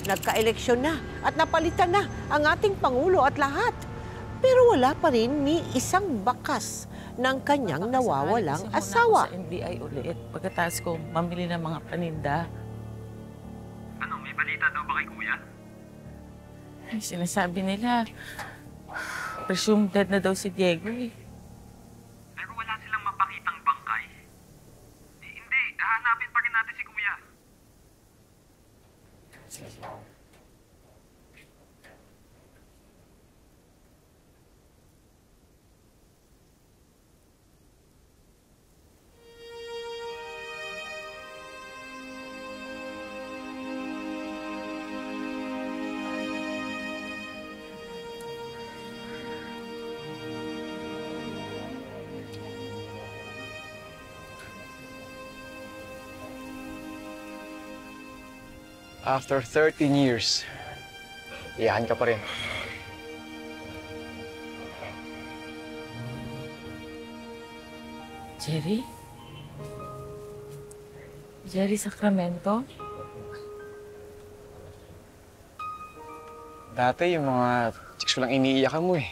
Nagka-eleksyon na at napalitan na ang ating Pangulo at lahat. Pero wala pa rin ni isang bakas ng kanyang nawawalang asawa. Sa NBI ulit pagkatapos ko mamili ng mga paninda. Ano, may balita daw ba kay Kuya? Ay, sinasabi nila, presumed dead na daw si Diego eh. Pero wala silang mapakitang bangkay. Hindi, hahanapin pa rin natin si Kuya. After 13 years, iyakan ka pa rin. Jerry? Jerry Sacramento? Dati yung mga chicks ko lang iniiyakan mo eh.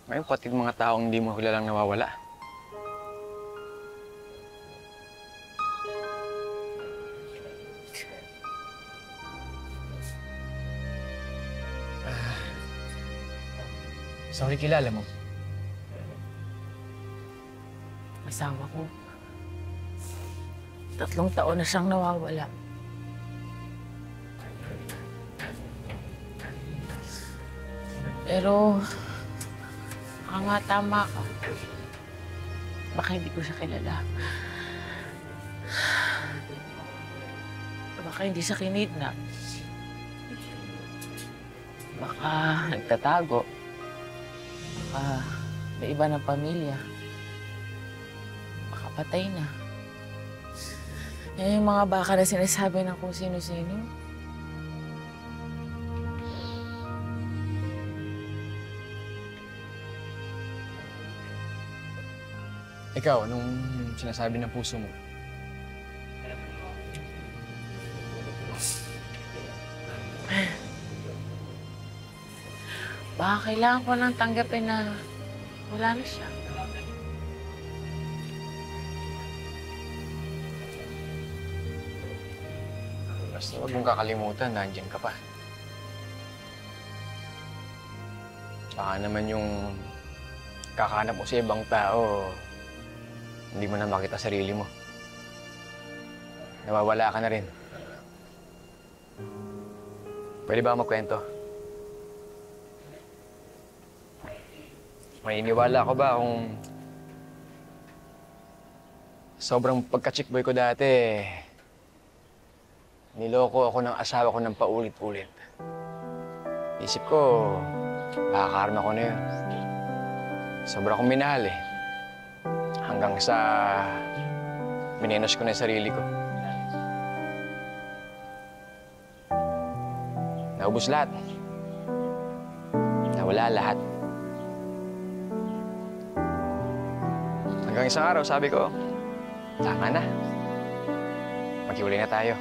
Ngayon pati yung mga taong hindi mo kilalang nawawala. Sorry, kilala mo? Asawa ko. 3 taon na siyang nawawala. Pero, nga tama ka. Baka hindi ko siya kilala. Baka hindi siya kinidnap. Baka nagtatago. Baka may iba ng pamilya. Baka patay na. Yan yung mga baka na sinasabi ng kung sino-sino. Ikaw, anong sinasabi ng puso mo? Baka kailangan ko nang tanggapin na wala na siya. Basta huwag mong kakalimutan, nandiyan ka pa. Baka naman yung kakahanap mo sa ibang tao, hindi mo na makita sarili mo. Nawawala ka na rin. Pwede ba magkwento? Maniniwala ko ba kung sobrang pagka-chick boy ko dati, niloko ako ng asawa ko ng paulit-ulit. Isip ko, makakarma ko na yun. Sobra akong minahal eh. Hanggang sa minenos ko na yung sarili ko. Naubos lahat. Nawala lahat. Hanggang isang araw, sabi ko, tama na. Maghiwalay na tayo.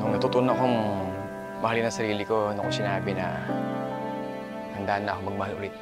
Nung natutunan akong mahalin ang sarili ko, nung ko sinabi na handa na ako magmahal ulit.